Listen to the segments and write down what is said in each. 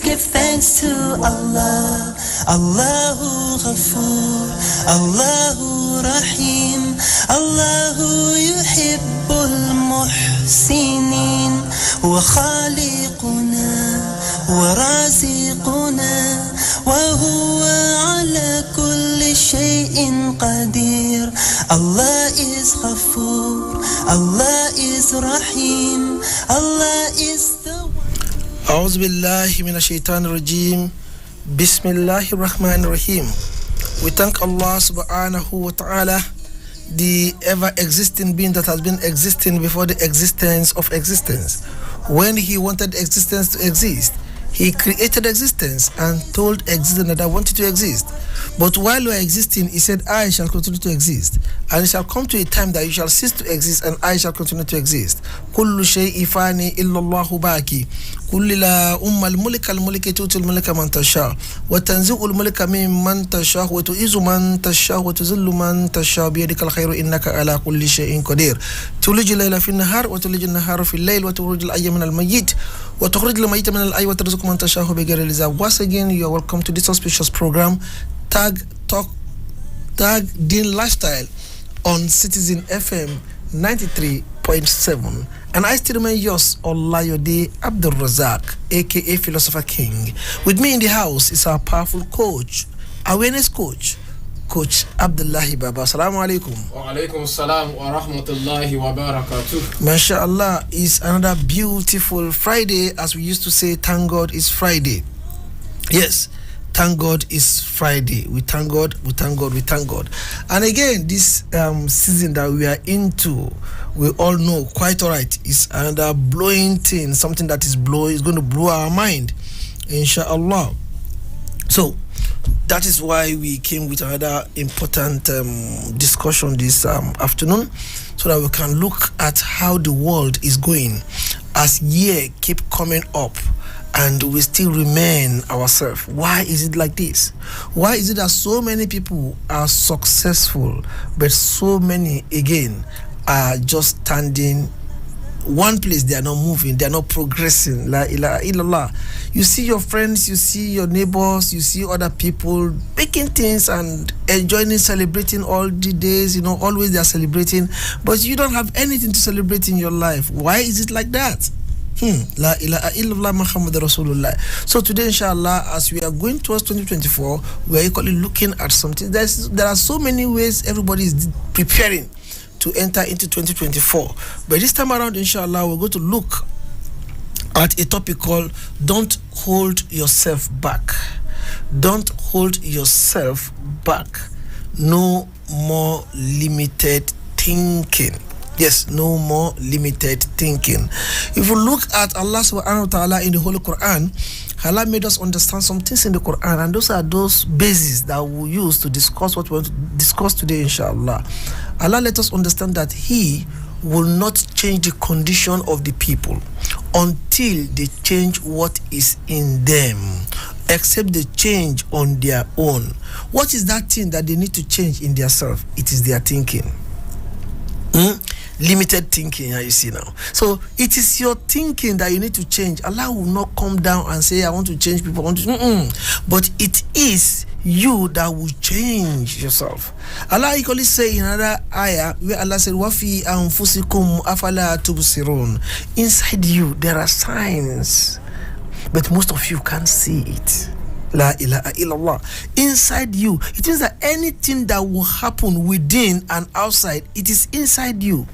give thanks to Allah. Allahu Ghafoor, Allahu Rahim, Allahu Yuhibbul Muhsinin, wa Khaliquna wa Raziquna, wa huwa ala kulli shay'in qadir. Allah is Ghafoor, Allah is Rahim, Allah is the one. أعوذ بالله من الشيطان الرجيم بسم الله الرحمن الرحيم. We thank Allah subhanahu wa ta'ala, the ever-existing being that has been existing before the existence of existence. When He wanted existence to exist, He created existence and told existence that I wanted to exist. But while you are existing, He said, I shall continue to exist. And it shall come to a time that you shall cease to exist and I shall continue to exist. كل شيء فاني إلا الله باقي. كل لا الملك الملك تؤتي الملك من تشاء وتنزع الملك ممن تشاء وتعز من تشاء وتذل من تشاء بيدك الخير إنك على كل شيء قدير. تولج الليل في النهار وتولج النهار في الليل وتخرج الحي من الميت وتخرج الميت من الحي وترزق من تشاء بغير حساب. Once again, you are welcome to this auspicious program, Tag Deen Lifestyle on Citizen FM 93.7. And I still remain yours, Olayode Abdul Razak, aka Philosopher King. With me in the house is our powerful coach, awareness coach, Coach Abdullahi Baba. Assalamu alaikum. Wa alaikum assalam wa rahmatullahi wa barakatuh. MashaAllah, is another beautiful Friday. As we used to say, thank God it's Friday. Yes, thank God it's Friday. We thank God, we thank God, we thank God. And again, this season that we are into, we all know quite all right, is another blowing thing, something that is going to blow our mind, inshallah. So that is why we came with another important discussion this afternoon, so that we can look at how the world is going as year keep coming up and we still remain ourselves. Why is it like this? Why is it that so many people are successful but so many again are just standing one place? They are not moving, they are not progressing. La ilaha illallah. You see your friends, you see your neighbors, you see other people making things and enjoying, celebrating all the days, always they are celebrating, but you don't have anything to celebrate in your life. Why is it like that? La ilaha illallah Muhammad Rasulullah. So today, inshallah, as we are going towards 2024, we are equally looking at something. There are so many ways everybody is preparing to enter into 2024. But this time around, inshallah, we're going to look at a topic called Don't Hold Yourself Back. Don't hold yourself back. No more limited thinking. Yes, no more limited thinking. If you look at Allah subhanahu wa ta'ala in the Holy Quran, Allah made us understand some things in the Quran, and those are those bases that we'll use to discuss what we want to discuss today, inshallah. Allah let us understand that He will not change the condition of the people until they change what is in them, except they change on their own. What is that thing that they need to change in their self? It is their thinking. Limited thinking, you see now. So it is your thinking that you need to change. Allah will not come down and say, I want to change people. But it is you that will change yourself. Allah equally say in another ayah where Allah said, Wafi anfusikum afala tubsirun. Inside you there are signs, but most of you can't see it. La ilaha illallah. Inside you, it means that anything that will happen within and outside, it is inside you.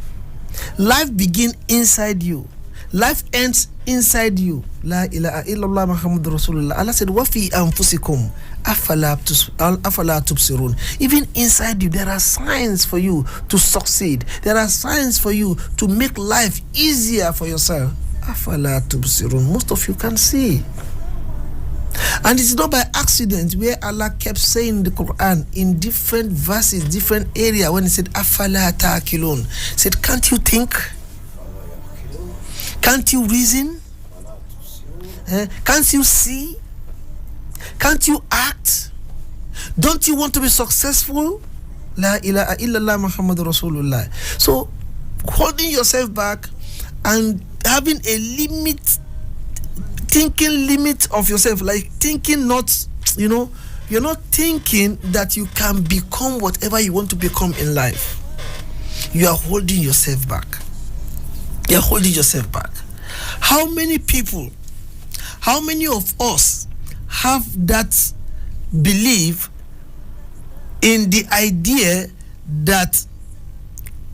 Life begins inside you. Life ends inside you. La ilaha illallah Muhammad Rasulullah. Allah said, Wafi anfusikum afala tubsirun. Even inside you, there are signs for you to succeed. There are signs for you to make life easier for yourself. Afala tubsirun. Most of you can see. And it's not by accident where Allah kept saying in the Quran in different verses, different area, when He said afala ta'qilun, said, can't you think? Can't you reason? Can't you see? Can't you act? Don't you want to be successful? La ilaha illallah Muhammad Rasulullah. So holding yourself back and having a limited thinking limit of yourself, like thinking not, you're not thinking that you can become whatever you want to become in life. You are holding yourself back. You're holding yourself back. How many people, how many of us have that belief in the idea that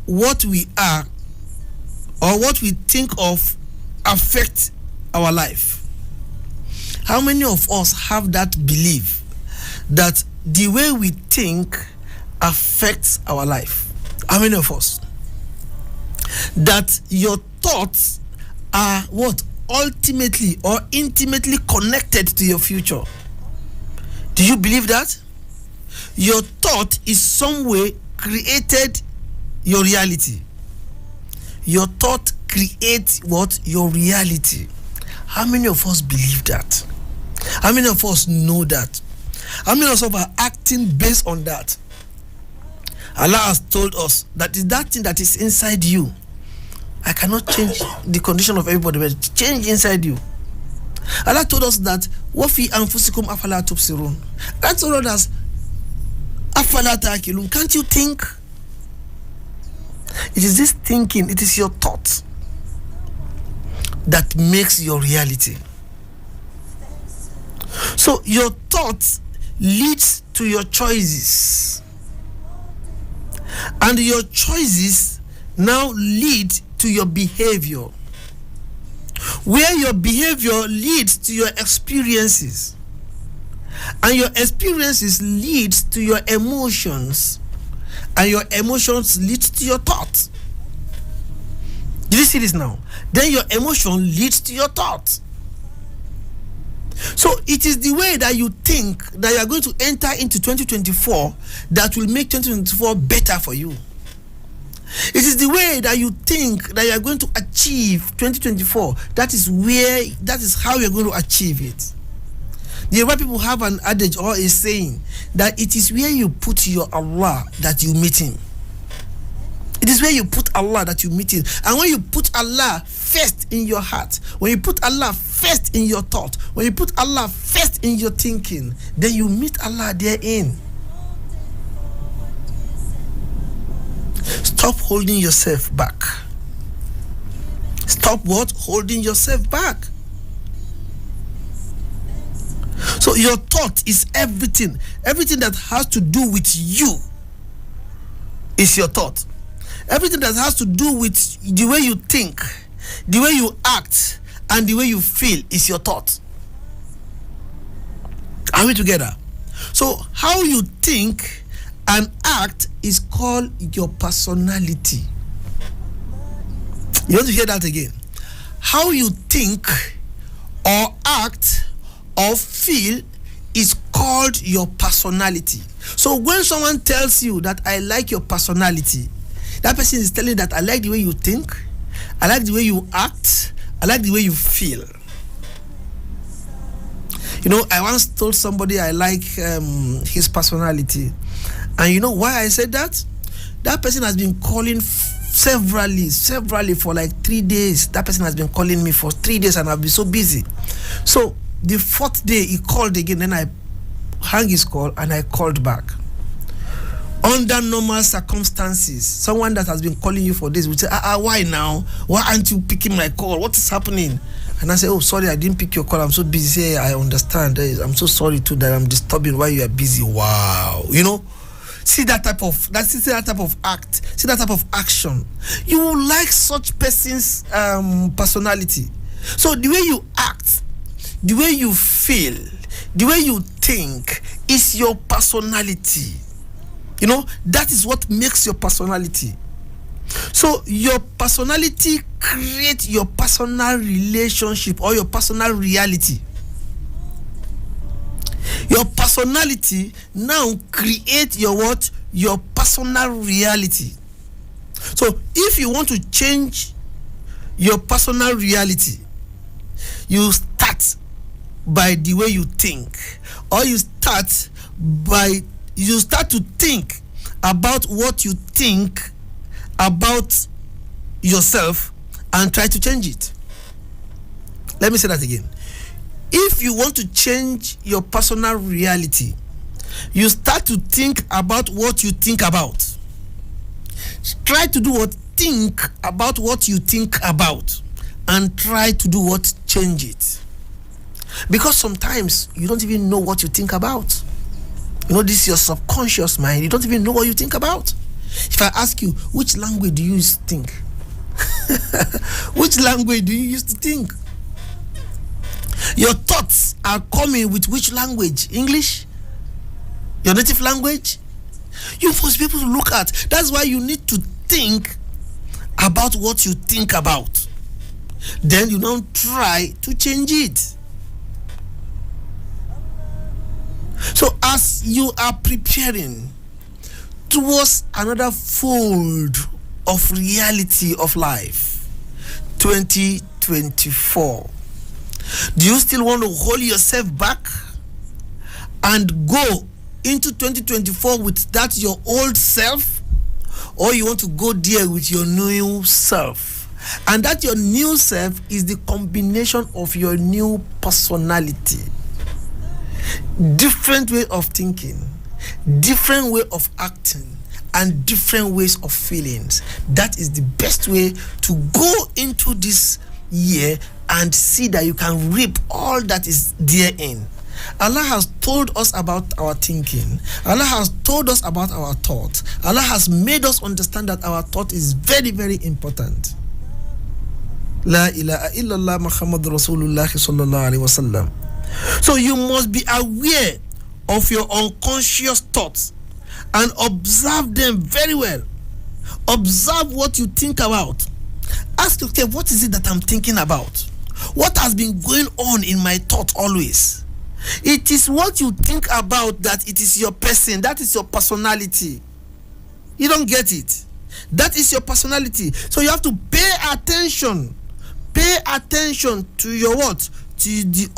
what we are or what we think of affect our life? How many of us have that belief that the way we think affects our life? How many of us? That your thoughts are what? Ultimately or intimately connected to your future. Do you believe that? Your thought is some way created your reality. Your thought creates what? Your reality. How many of us believe that? How many of us know that? How many of us are acting based on that? Allah has told us that is that thing that is inside you. I cannot change the condition of everybody, but change inside you. Allah told us that wafi anfusikum afala tubsirun. Allah told us afala ta'qilun. Can't you think? It is this thinking, it is your thought that makes your reality. So your thought leads to your choices, and your choices now lead to your behavior, where your behavior leads to your experiences, and your experiences leads to your emotions, and your emotions lead to your thoughts. Did you see this now? Then your emotion leads to your thoughts. So it is the way that you think that you are going to enter into 2024 that will make 2024 better for you. It is the way that you think that you are going to achieve 2024. That is how you are going to achieve it. The Yoruba people have an adage or a saying that it is where you put your Allah that you meet him. It is where you put Allah that you meet him. And when you put Allah first in your heart, when you put Allah first in your thought, when you put Allah first in your thinking, then you meet Allah therein. Stop holding yourself back. Stop what? Holding yourself back. So your thought is everything. Everything that has to do with you is your thought. Everything that has to do with the way you think, the way you act, and the way you feel is your thought. Are we together? So how you think and act is called your personality. You want to hear that again? How you think or act or feel is called your personality. So when someone tells you that I like your personality, that person is telling that I like the way you think, I like the way you act, I like the way you feel. You know, I once told somebody I like his personality. And you know why I said that? That person has been calling severally for like 3 days. That person has been calling me for 3 days and I've been so busy. So the fourth day he called again, then I hung his call and I called back. Under normal circumstances, someone that has been calling you for days would say, why now? Why aren't you picking my call? What is happening? And I say, oh, sorry, I didn't pick your call. I'm so busy. Say, I understand. I'm so sorry too that I'm disturbing while you are busy. Wow. You know, see that type of act, see that type of action. You will like such person's personality. So the way you act, the way you feel, the way you think is your personality. You know, that is what makes your personality. So your personality creates your personal relationship or your personal reality. Your personality now creates your what? Your personal reality. So if you want to change your personal reality, you start by the way you think, or you start to think about what you think about yourself and try to change it. Let me say that again. If you want to change your personal reality, you start to think about what you think about. Try to do what? Think about what you think about, and try to do what? Change it. Because sometimes you don't even know what you think about. This is your subconscious mind. You don't even know what you think about. If I ask you, which language do you use to think? Which language do you use to think? Your thoughts are coming with which language? English? Your native language? You must be able to look at. That's why you need to think about what you think about. Then you now try to change it. So as you are preparing towards another fold of reality of life, 2024, do you still want to hold yourself back and go into 2024 with that your old self, or you want to go there with your new self? And that your new self is the combination of your new personality, different way of thinking, different way of acting, and different ways of feelings. That is the best way to go into this year and see that you can reap all that is therein. Allah has told us about our thinking. Allah has told us about our thought. Allah has made us understand that our thought is very, very important. La ilaha illallah Muhammad Rasulullah sallallahu alaihi wasallam. So you must be aware of your unconscious thoughts and observe them very well. Observe what you think about. Ask yourself, what is it that I'm thinking about? What has been going on in my thought always? It is what you think about that it is your person. That is your personality. You don't get it. That is your personality. So you have to pay attention. Pay attention to your what? To the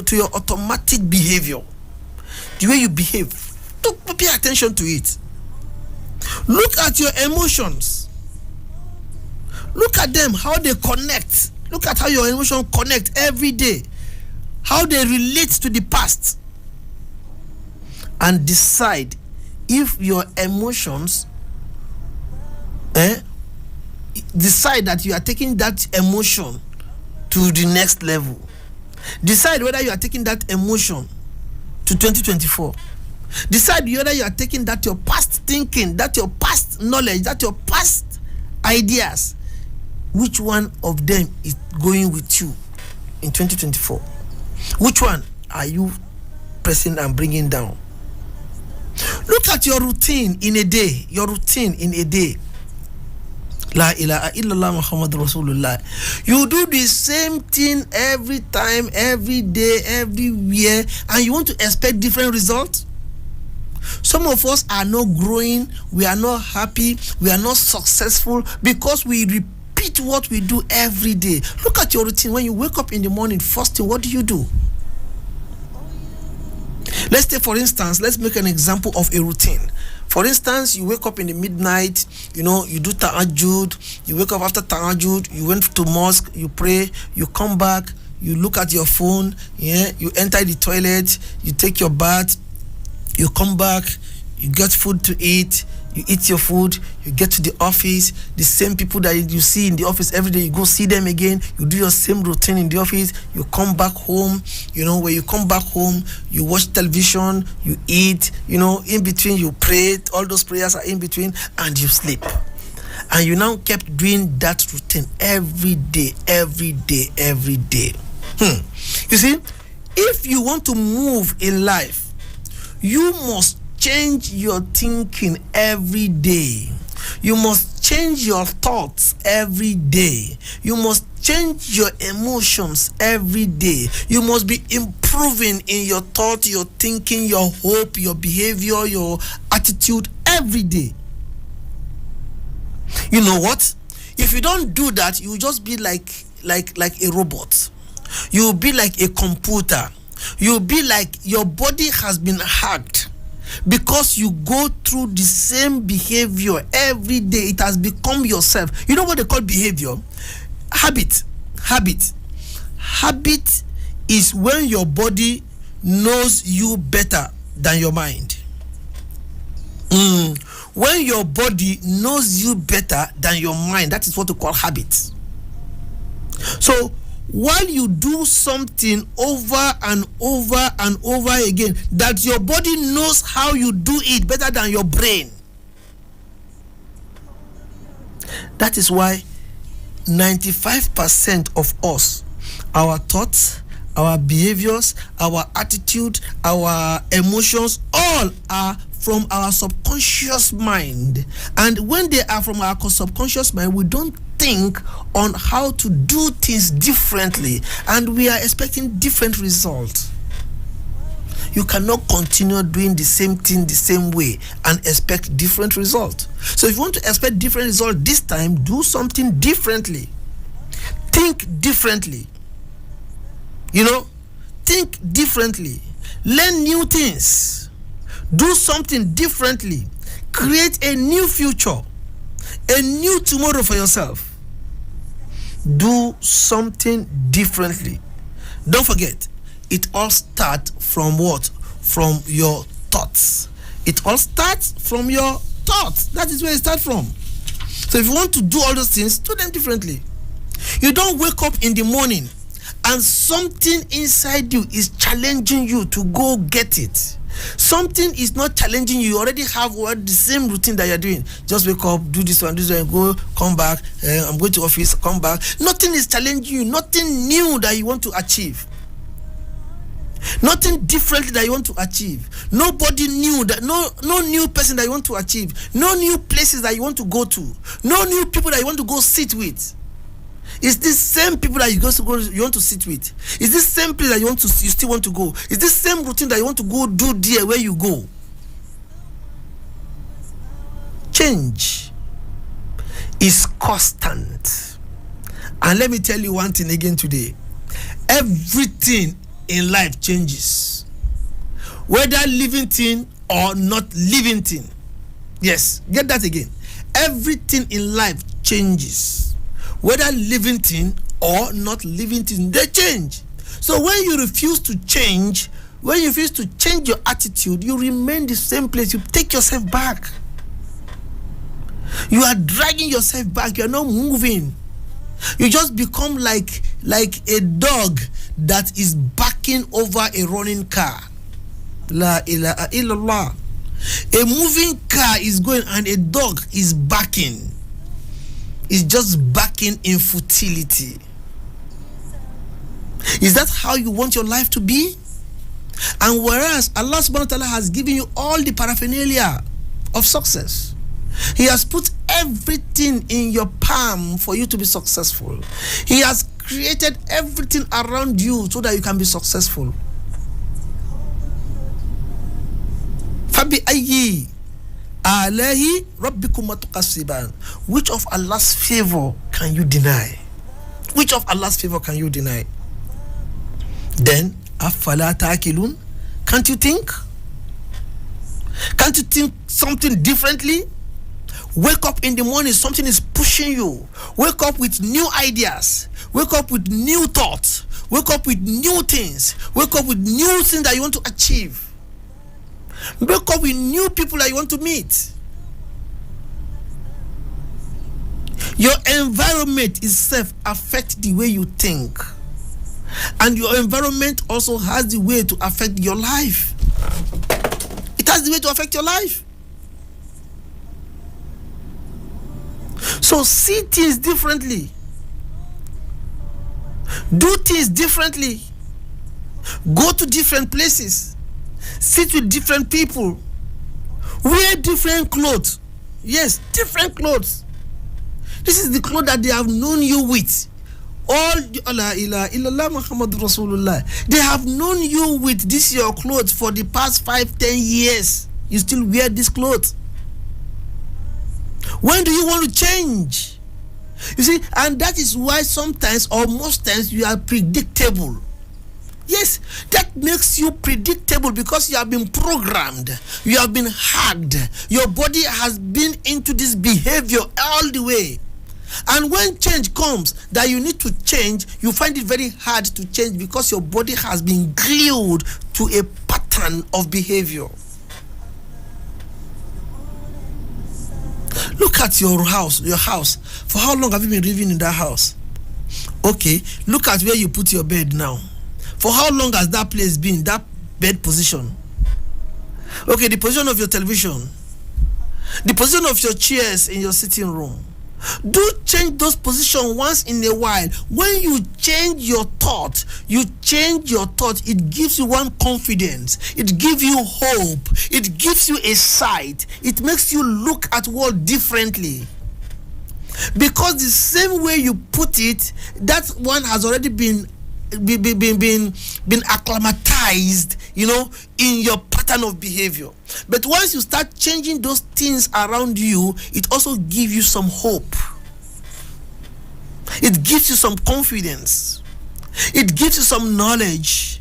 to your automatic behavior. The way you behave. Pay attention to it. Look at your emotions. Look at them, how they connect. Look at how your emotions connect every day. How they relate to the past. And decide if your emotions decide that you are taking that emotion to the next level. Decide whether you are taking that emotion to 2024. Decide whether you are taking that your past thinking, that your past knowledge, that your past ideas. Which one of them is going with you in 2024? Which one are you pressing and bringing down? Look at your routine in a day. Your routine in a day. La ilaha illallah Muhammad Rasulullah. You do the same thing every time, every day, everywhere, and you want to expect different results? Some of us are not growing, we are not happy, we are not successful because we repeat what we do every day. Look at your routine. When you wake up in the morning, first thing, what do? Let's take, for instance, let's make an example of a routine. For instance, you wake up in the midnight, you do tahajjud, you wake up after tahajjud, you went to mosque, you pray, you come back, you look at your phone, you enter the toilet, you take your bath, you come back, you get food to eat, you eat your food, you get to the office, the same people that you see in the office every day, you go see them again, you do your same routine in the office, you come back home, when you come back home, you watch television, you eat, in between you pray, all those prayers are in between, and you sleep. And you now kept doing that routine every day. You see, if you want to move in life, you must change your thinking every day. You must change your thoughts every day. You must change your emotions every day. You must be improving in your thought, your thinking, your hope, your behavior, your attitude every day. You know what? If you don't do that, you will just be like a robot. You will be like a computer. You will be like your body has been hacked. Because you go through the same behavior every day, it has become yourself. You know what they call behavior? Habit is when your body knows you better than your mind. When your body knows you better than your mind, that is what we call habit. So while you do something over and over and over again, that your body knows how you do it better than your brain. That is why 95% of us, our thoughts, our behaviors, our attitude, our emotions, all are from our subconscious mind. And when they are from our subconscious mind, we don't think on how to do things differently, and we are expecting different results. You cannot continue doing the same thing the same way and expect different results. So if you want to expect different results this time, do something differently. Think differently. Think differently. Learn new things. Do something differently. Create a new future, a new tomorrow for yourself. Do something differently. Don't forget, it all starts from what? From your thoughts. It all starts from your thoughts. That is where it starts from. So if you want to do all those things, do them differently. You don't wake up in the morning and something inside you is challenging you to go get it. Something is not challenging you. You already have the same routine that you're doing. Just wake up, do this one, go, come back. I'm going to office, come back. Nothing is challenging you. Nothing new that you want to achieve. Nothing different that you want to achieve. Nobody new, that no new person that you want to achieve. No new places that you want to go to. No new people that you want to go sit with. It's this same people that you want to sit with. It's this same place that you still want to go. It's this same routine that you want to go do there where you go. Change is constant. And let me tell you one thing again today. Everything in life changes. Whether living thing or not living thing. Yes, get that again. Everything in life changes. Whether living thing or not living thing, they change. So when you refuse to change, when you refuse to change your attitude, you remain the same place. You take yourself back. You are dragging yourself back. You are not moving. You just become like a dog that is backing over a running car. La ilaha illallah. A moving car is going and a dog is backing. It's just backing in futility. Is that how you want your life to be? And whereas Allah subhanahu wa ta'ala has given you all the paraphernalia of success, He has put everything in your palm for you to be successful. He has created everything around you so that you can be successful. Fabi ayyi alahi rabbikum tukasiban. Which of Allah's favor can you deny? Which of Allah's favor can you deny? Then afala ta'qilun? Can't you think? Can't you think something differently? Wake up in the morning, something is pushing you. Wake up with new ideas. Wake up with new thoughts. Wake up with new things. Wake up with new things that you want to achieve. Wake up with new people that you want to meet. Your environment itself affects the way you think. And your environment also has the way to affect your life. It has the way to affect your life. So see things differently. Do things differently. Go to different places. Sit with different people. Wear different clothes. Yes, different clothes. This is the clothes that they have known you with. All Allah ilaha illallah Muhammadur Rasulullah. They have known you with this your clothes for the past 5-10 years. You still wear this clothes. When do you want to change? You see, and that is why sometimes or most times you are predictable. Yes, that makes you predictable because you have been programmed. You have been hacked. Your body has been into this behavior all the way. And when change comes, that you need to change, you find it very hard to change because your body has been glued to a pattern of behavior. Look at your house. For how long have you been living in that house? Okay, look at where you put your bed now. For how long has that place been, that bed position? Okay, the position of your television, the position of your chairs in your sitting room. Do change those positions once in a while. When you change your thought, it gives you one confidence, it gives you hope, it gives you a sight, it makes you look at world differently. Because the same way you put it, that one has already been acclimatized, in your pattern of behavior. But once you start changing those things around you, it also gives you some hope. It gives you some confidence. It gives you some knowledge.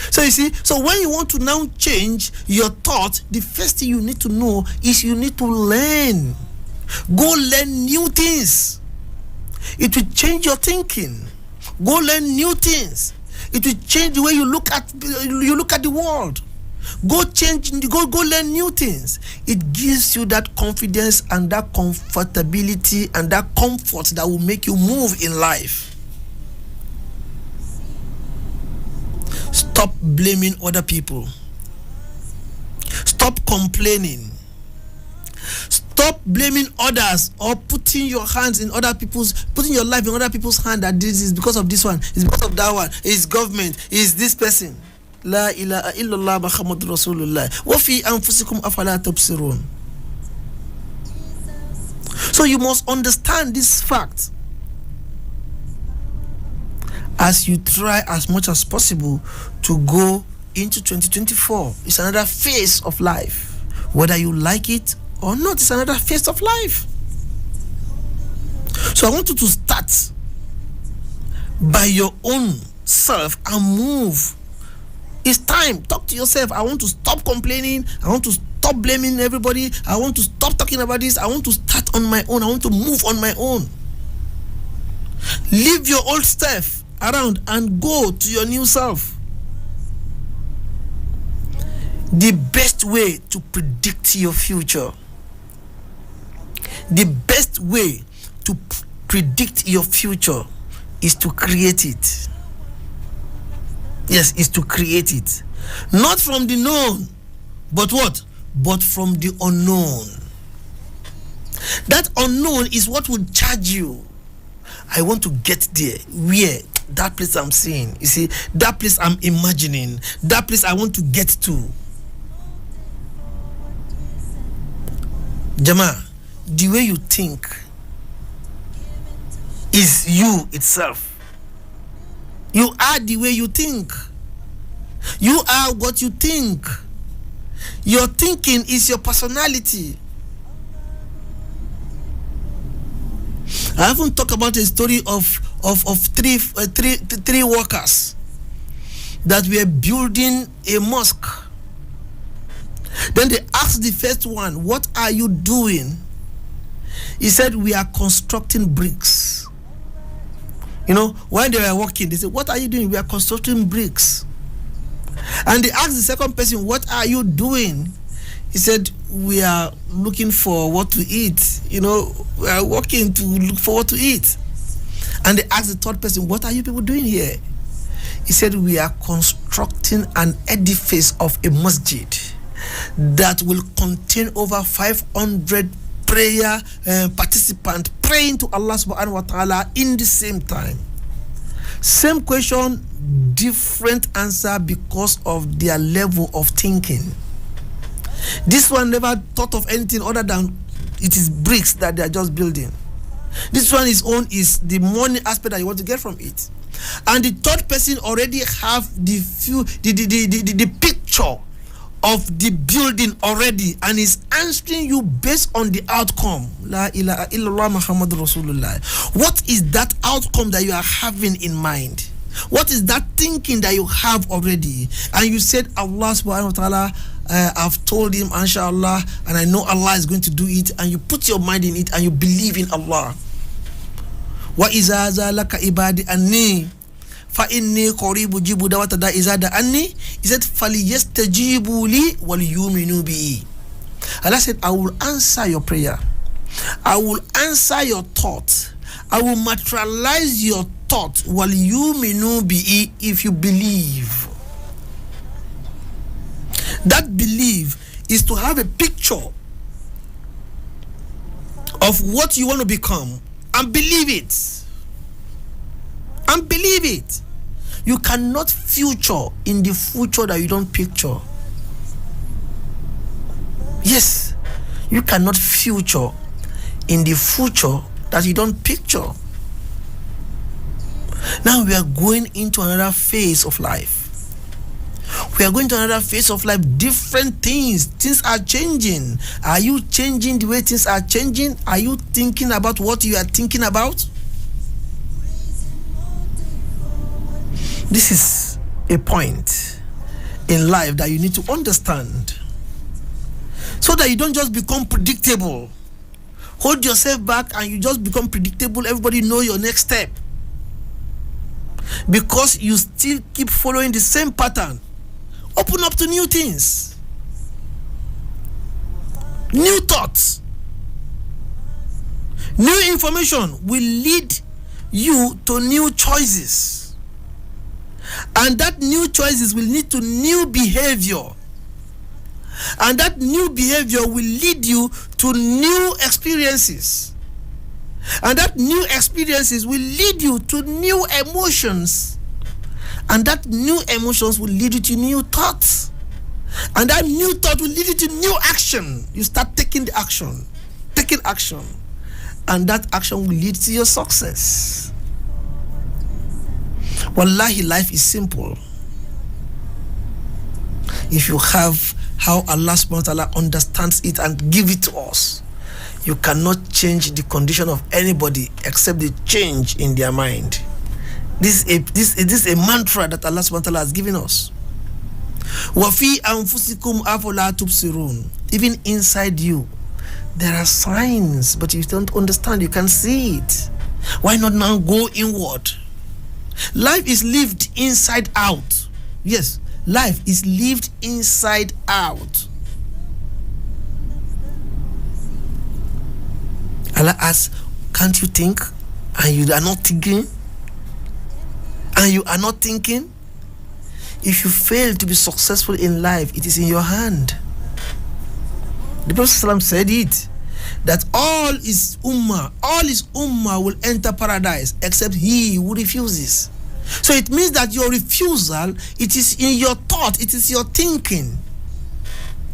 So you see, when you want to now change your thought, the first thing you need to know is you need to learn. Go learn new things. It will change your thinking. Go learn new things. It will change the way you look at the world. Go learn new things. It gives you that confidence and that comfortability and that comfort that will make you move in life. Stop blaming other people. Stop complaining. Stop blaming others or putting your life in other people's hand, that this is because of this one, it's because of that one, it's government, it's this person. La ilaha illallah Muhammadur Rasulullah. Wa fi anfusikum afala tubsirun. So you must understand this fact as you try as much as possible to go into 2024. It's another phase of life. Whether you like it or not, it's another phase of life. So I want you to start by your own self and move. It's time. Talk to yourself. I want to stop complaining. I want to stop blaming everybody. I want to stop talking about this. I want to start on my own. I want to move on my own. Leave your old stuff around and go to your new self. The best way to predict your future, the best way to predict your future is to create it. Yes, is to create it. Not from the known, but what? But from the unknown. That unknown is what will charge you. I want to get there. Where? That place I'm seeing. You see, that place I'm imagining. That place I want to get to. Jama, the way you think is you itself. You are the way you think. You are what you think. Your thinking is your personality. I haven't talked about a story of three workers that were building a mosque. Then they asked the first one, "What are you doing?" He said, "We are constructing bricks." While they were working, they said, "What are you doing?" "We are constructing bricks." And they asked the second person, "What are you doing?" He said, "We are looking for what to eat. We are working to look for what to eat." And they asked the third person, "What are you people doing here?" He said, "We are constructing an edifice of a masjid that will contain over 500 prayer participants praying to Allah subhanahu wa ta'ala in the same time." Same question, different answer because of their level of thinking. This one never thought of anything other than it is bricks that they are just building. This one is the money aspect that you want to get from it. And the third person already have the picture of the building already and is answering you based on the outcome. La ilaha illallah Muhammadur Rasulullah. What is that outcome that you are having in mind? What is that thinking that you have already? And you said, Allah subhanahu wa ta'ala, I've told him, inshallah, and I know Allah is going to do it, and you put your mind in it and you believe in Allah. Wa iza zalaka ibadi anni fa inni qaribu jibu dawata da iza da anni. He said, falyastajibu li wal yu'minu bi. Allah said, I will answer your prayer. I will answer your thought. I will materialize your thought wal yu'minu bi, if you believe. That belief is to have a picture of what you want to become and believe it. And believe it. You cannot future in the future that you don't picture. Yes, you cannot future in the future that you don't picture. Now we are going into another phase of life. We are going to another phase of life. Different things. Things are changing. Are you changing the way things are changing? Are you thinking about what you are thinking about? This is a point in life that you need to understand, so that you don't just become predictable. Hold yourself back and you just become predictable. Everybody know your next step, because you still keep following the same pattern. Open up to new things, new thoughts, new information will lead you to new choices, and that new choices will lead to new behavior, and that new behavior will lead you to new experiences, and that new experiences will lead you to new emotions, and that new emotions will lead you to new thoughts, and that new thought will lead you to new action. You start taking the action, and that action will lead to your success. Wallahi, life is simple if you have how Allah subhanahu wa ta'ala understands it and give it to us. You cannot change the condition of anybody except the change in their mind. This is a mantra that Allah subhanahu wa ta'ala has given us. Wafi anfusikum afala tubsirun. Even inside you, there are signs, but you don't understand. You can see it. Why not now go inward? Life is lived inside out. Yes, life is lived inside out. Allah asks, can't you think? And you are not thinking? And you are not thinking? If you fail to be successful in life, it is in your hand. The Prophet ﷺ said it, that all his ummah will enter paradise except he who refuses. So it means that your refusal, it is in your thought, it is your thinking.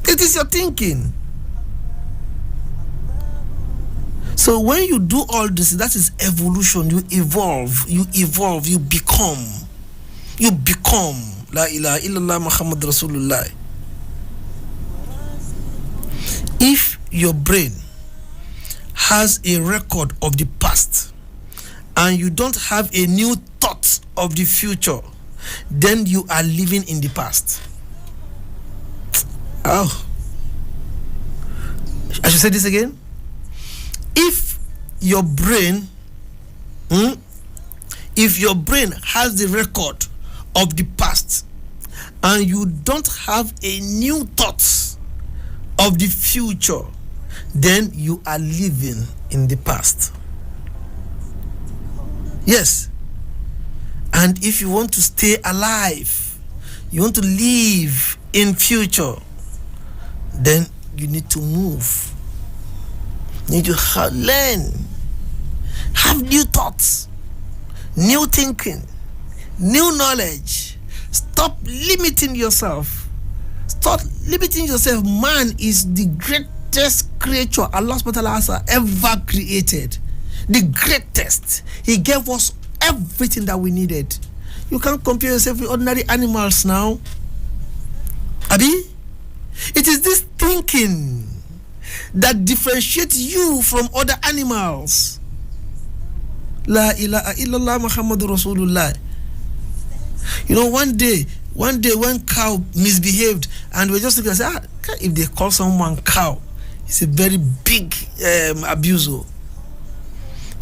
It is your thinking. So when you do all this, that is evolution. You evolve, you become. La ilaha illallah Muhammad Rasulullah. If your brain has a record of the past and you don't have a new thought of the future, then you are living in the past. Oh, I should say this again. If your brain has the record of the past and you don't have a new thoughts of the future, then you are living in the past. Yes. And if you want to stay alive, you want to live in future, then you need to move. You need to learn, have new thoughts, new thinking, new knowledge. Stop limiting yourself. Stop limiting yourself. Man is the greatest creature Allah subhanahu wa ta'ala has ever created. The greatest. He gave us everything that we needed. You can't compare yourself with ordinary animals now. Abi? It is this thinking that differentiates you from other animals. La ilaha illallah Muhammadur Rasulullah. You know, one day when cow misbehaved and we're just looking and say, if they call someone cow, it's a very big abuser.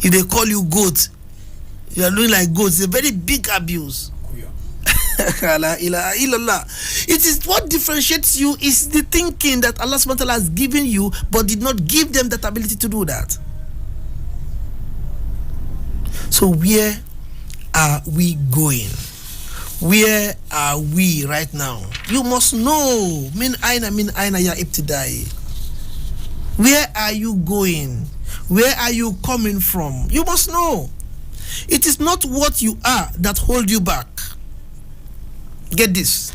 If they call you goat, You are doing like goats. It's a very big abuse. La ilaha illallah. It is what differentiates you is the thinking that Allah subhanahu wa ta'ala has given you, but did not give them that ability to do that. So where are we going? Where are we right now? You must know. Min aina ya ibtidai. Where are you going? Where are you coming from? You must know. It is not what you are that hold you back. Get this.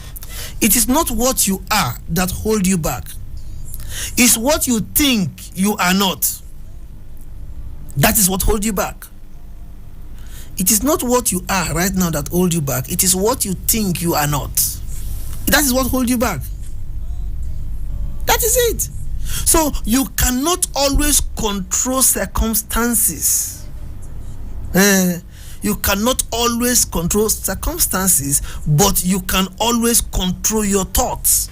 It is not what you are that hold you back. It's what you think you are not. That is what holds you back. It is not what you are right now that holds you back. It is what you think you are not. That is what holds you back. That is it. So you cannot always control circumstances. You cannot always control circumstances, but you can always control your thoughts,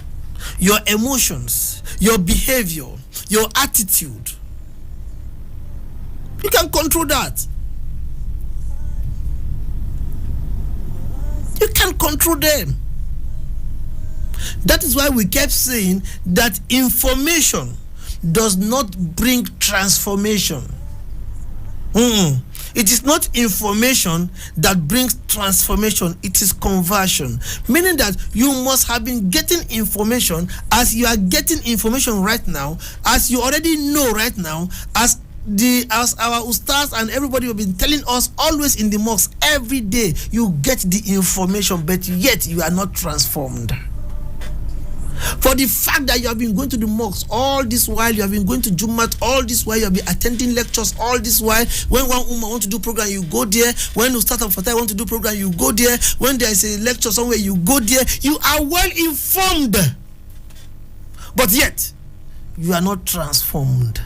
your emotions, your behavior, your attitude. You can control that. You can control them. That is why we kept saying that information does not bring transformation. It is not information that brings transformation, it is conversion. Meaning that you must have been getting information as you are getting information right now, as you already know right now, as our ustads and everybody have been telling us always in the mosque, every day you get the information, but yet you are not transformed. For the fact that you have been going to the mosque all this while, you have been going to Jumat all this while, you have been attending lectures all this while. When one woman wants to do program, you go there. When Ustad of Fatah want to do program, you go there. When there is a lecture somewhere, you go there. You are well informed, but yet you are not transformed.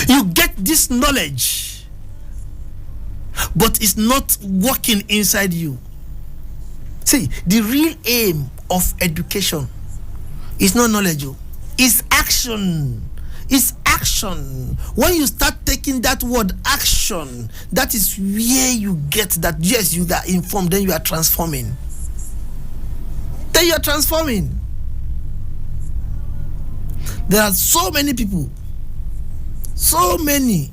You get this knowledge, but it's not working inside you. See, the real aim of education is not knowledge, it's action. It's action. When you start taking that word action, that is where you get that, yes, you are informed, then you are transforming. Then you are transforming. There are so many people, so many,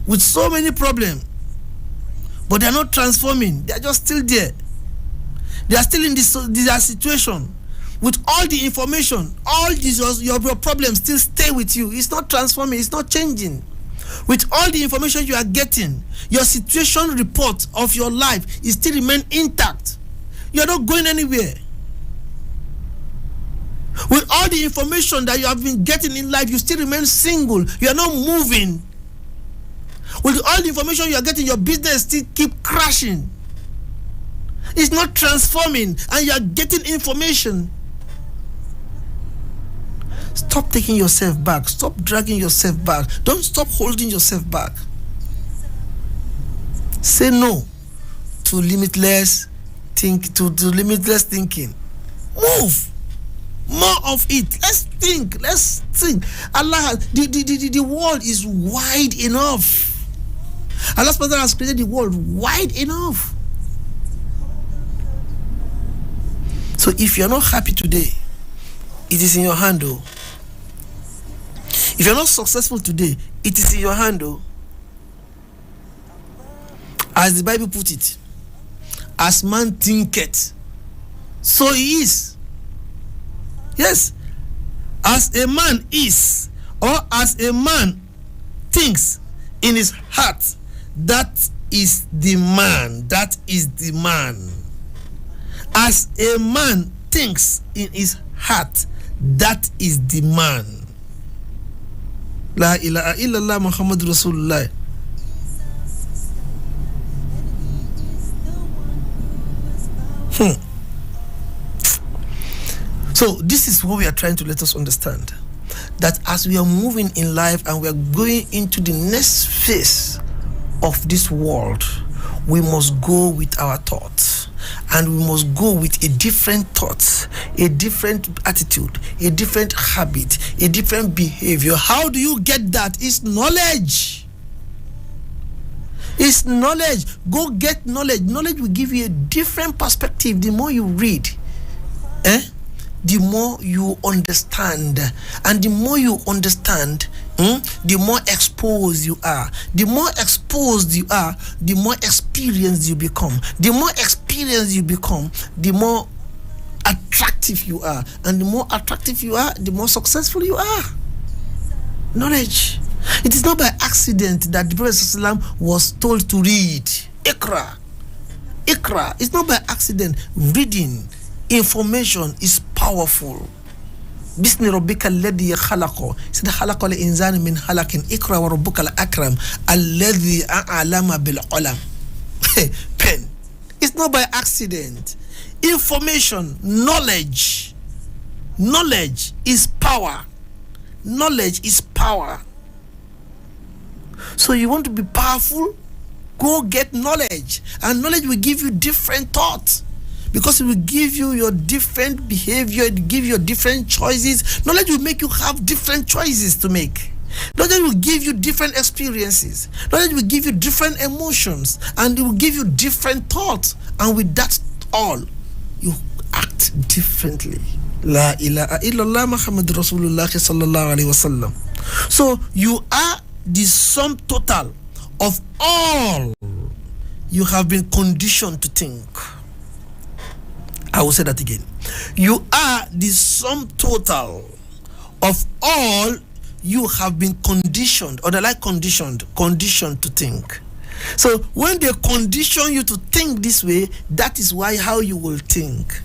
with so many problems, but they are not transforming. They are just still there. They are still in this situation. With all the information, all these your problems still stay with you. It's not transforming, it's not changing. With all the information you are getting, your situation report of your life is still remain intact. You are not going anywhere. With all the information that you have been getting in life, you still remain single. You are not moving. With all the information you are getting, your business still keep crashing. It's not transforming, and you are getting information. Stop taking yourself back. Stop dragging yourself back. Don't stop holding yourself back. Say no to limitless limitless thinking. Move. More of it. Let's think. Allah, the world is wide enough. Allah has created the world wide enough. So if you're not happy today, it is in your hand, though. If you're not successful today, it is in your hand, though. As the Bible put it, as man thinketh, so he is. Yes, as a man is, or as a man thinks in his heart, that is the man. That is the man. As a man thinks in his heart, that is the man. La ilaha illallah Muhammad Rasulullah. So this is what we are trying to let us understand, that as we are moving in life and we are going into the next phase of this world, we must go with our thoughts, and we must go with a different thought, a different attitude, a different habit, a different behavior. How do you get that? It's knowledge. It's knowledge. Go get knowledge. Knowledge will give you a different perspective. The more you read, the more you understand. And the more you understand, the more exposed you are. The more exposed you are, the more experienced you become. The more experienced you become, the more attractive you are. And the more attractive you are, the more successful you are. Knowledge. It is not by accident that the Prophet ﷺ was told to read. Ikra. It's not by accident. Reading information is powerful. Bismi rabbika alladhi khalaqa. Said khalaqa al-insana min halaqin. Ikra wa rabbuka al-akram alladhi a'lama bil ulam. Pen. It's not by accident. Information, knowledge is power. Knowledge is power. So you want to be powerful? Go get knowledge. And knowledge will give you different thoughts. Because it will give you your different behavior, it will give you different choices. Knowledge will make you have different choices to make. Knowledge will give you different experiences. Knowledge will give you different emotions. And it will give you different thoughts. And with that all, you act differently. La ilaha illallah Muhammad Rasulullah sallallahu alaihi wasallam. So you are the sum total of all you have been conditioned to think. I will say that again. You are the sum total of all you have been conditioned, or conditioned to think. So when they condition you to think this way, that is how you will think.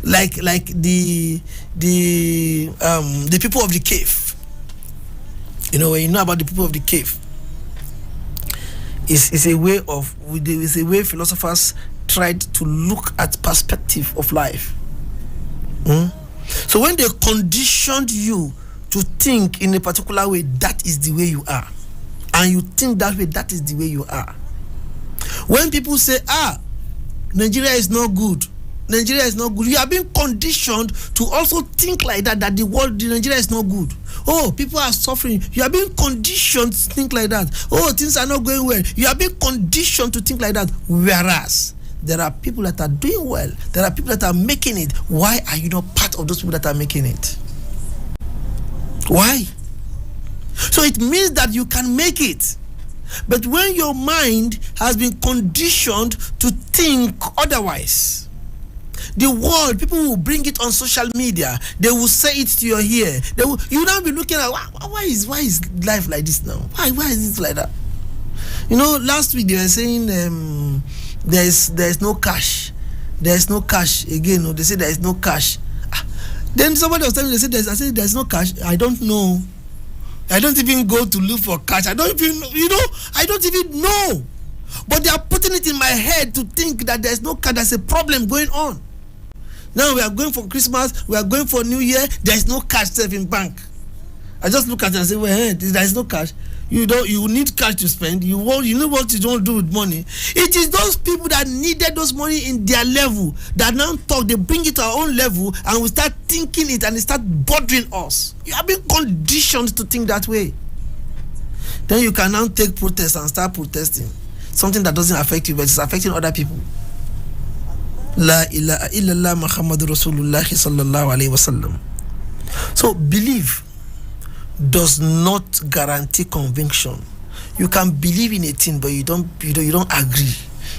Like the people of the cave. You know, when you know about the people of the cave, it's a way philosophers tried to look at perspective of life. So when they conditioned you to think in a particular way, that is the way you are. And you think that way, that is the way you are. When people say, Nigeria is not good, you are being conditioned to also think like that the Nigeria is not good. Oh, people are suffering. You are being conditioned to think like that. Oh, things are not going well. You are being conditioned to think like that. Whereas there are people that are doing well. There are people that are making it. Why are you not part of those people that are making it? Why? So it means that you can make it. But when your mind has been conditioned to think otherwise, the world, people will bring it on social media. They will say it to your ear. You now be looking at why is life like this now? Why is it like that? You know, last week they were saying there is no cash. There is no cash again. They say there is no cash. Then somebody was telling me, I said there is no cash. I don't know. I don't even go to look for cash. I don't even know. But they are putting it in my head to think that there is no cash. There's a problem going on. Now we are going for Christmas, we are going for New Year, there is no cash safe in bank. I just look at it and say, well, there is no cash. You need cash to spend. You know what you don't do with money. It is those people that needed those money in their level that now talk, they bring it to our own level and we start thinking it and it start bothering us. You have been conditioned to think that way. Then you can now take protest and start protesting. Something that doesn't affect you, but it's affecting other people. La ilaha illallah Muhammadur Rasulullah sallallahu alaihi wasallam. So belief does not guarantee conviction. You can believe in a thing, but you don't agree.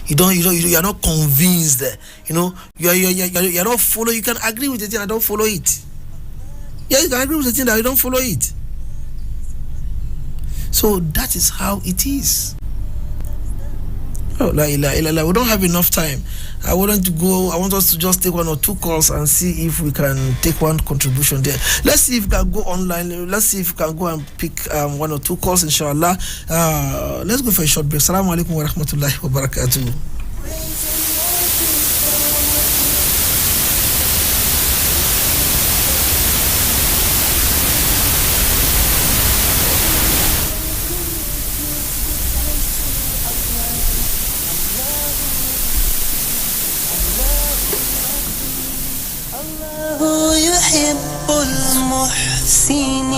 You are not convinced. You are not follow. You can agree with the thing and don't follow it. Yeah, you can agree with the thing that you don't follow it. So that is how it is. Oh, la ilaha illallah. We don't have enough time. I want us to just take one or two calls and see if we can take one contribution there. Let's see if we can go online. Let's see if we can go and pick one or two calls, inshallah. Let's go for a short break. Assalamu alaikum wa rahmatullahi wa barakatuh. يحب المحسنين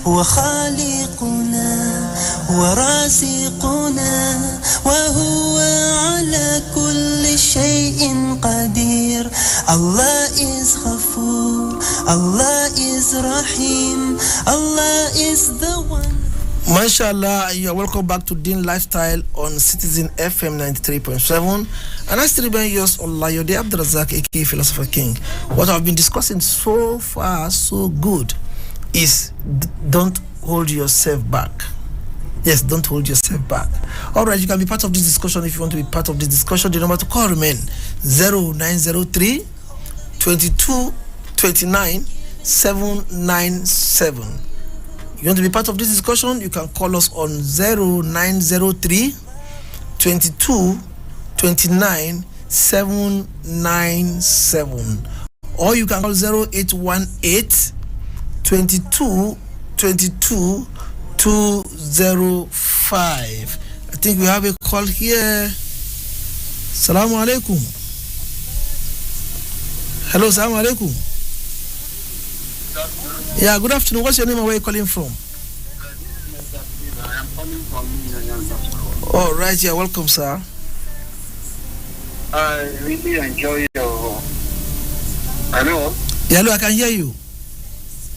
هو خالقنا ورازقنا وهو على كل شيء قدير. Allah is Ghafoor, Allah is Rahim, Allah is the one. Mashallah, you are welcome back to Deen Lifestyle on Citizen FM 93.7. And I still remain yours, Allah, your day Abdurazak, aka Philosopher King. What I've been discussing so far, so good, is don't hold yourself back. Yes, don't hold yourself back. Alright, you can be part of this discussion if you want to be part of this discussion. The number to call remain 0903 22 29 797. You want to be part of this discussion, you can call us on 0903 22 29 797, or you can call 0818 22 22 205. I think we have a call here. Assalamu alaikum. Hello, assalamu alaikum. Yeah, good afternoon. What's your name and where are you calling from? I am calling from All right, you're welcome, sir. I really enjoy your. Hello? Yeah, hello, I can hear you.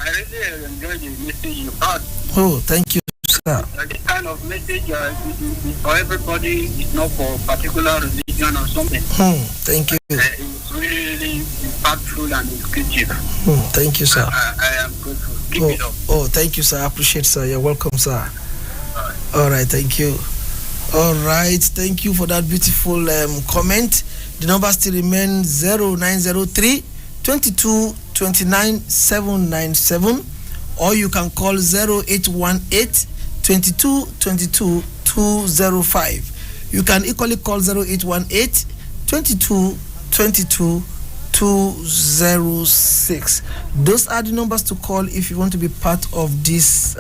I really enjoy the message you had. Oh, thank you, sir. This kind of message is for everybody, it's not for particular religion or something. Thank you. It's really impactful and educative. Thank you, sir. I am grateful. Keep it up. Oh, thank you, sir. I appreciate, sir. You're welcome, sir. All right, thank you. All right, thank you for that beautiful comment. The number still remains 0903 22 29 797, or you can call 0818 22 22 205. You can equally call 0818 22 22 206. Those are the numbers to call if you want to be part of this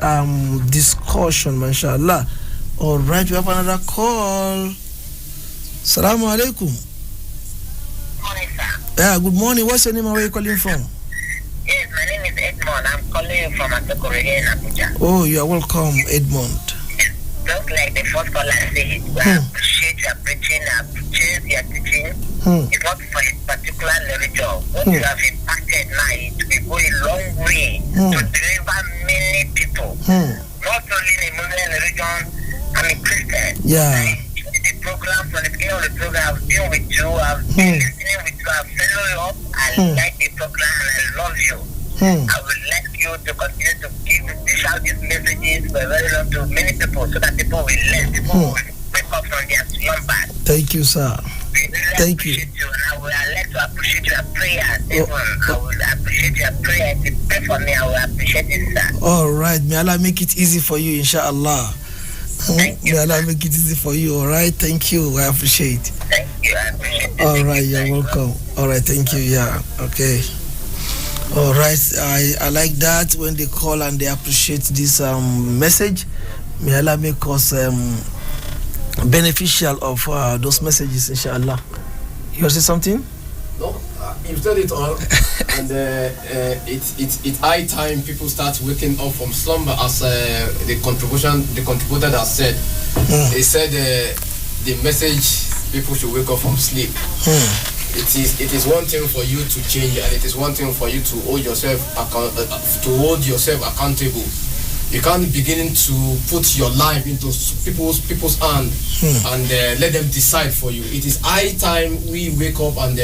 discussion, mashallah. All right, we have another call. Assalamu alaikum. Good morning, sir. Yeah, good morning. What's your name and where are you calling from? Yes, my name is Edmond. I'm calling from Abuja in Abuja. Oh, you are welcome, Edmond. Just like the first caller said, we appreciate your preaching, appreciate your teaching. It's not for a particular religion. What you have impacted now, it will go a long way to deliver many people. Not only in a Muslim religion, I'm a Christian. Yeah. The program, from the beginning of the program, I've been with you, I've been listening with you, I've followed you up, I like the program and I love you. I would like you to continue to dish out these messages for a very long to many people so that people will learn, people will wake up from their slumber. Thank you, sir. Thank you. And I would like to appreciate your prayers. I would appreciate your prayers. If you pray for me, I will appreciate it, sir. All right. May Allah make it easy for you, inshallah. Thank you. May Allah make it easy for you. All right. Thank you. I appreciate. Thank you. I appreciate it. All right. You're welcome. All right. Thank you. Yeah. Okay. All right. I like that when they call and they appreciate this message. May Allah make us beneficial of those messages, inshallah. You want to say something? No, you've said it all. And it's high time people start waking up from slumber, as the contributor that said. They said the message people should wake up from sleep. It is one thing for you to change, and it is one thing for you to hold yourself accountable. You can't begin to put your life into people's hand and let them decide for you. It is high time we wake up and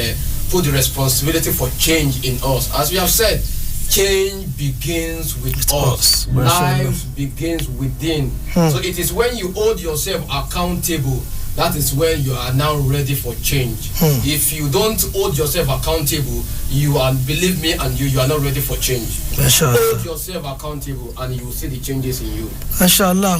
put the responsibility for change in us. As we have said, change begins with us. Life begins within. So it is when you hold yourself accountable, that is when you are now ready for change. If you don't hold yourself accountable, you are, believe me, and you are not ready for change. Hold yourself accountable and you will see the changes in you. Mashallah.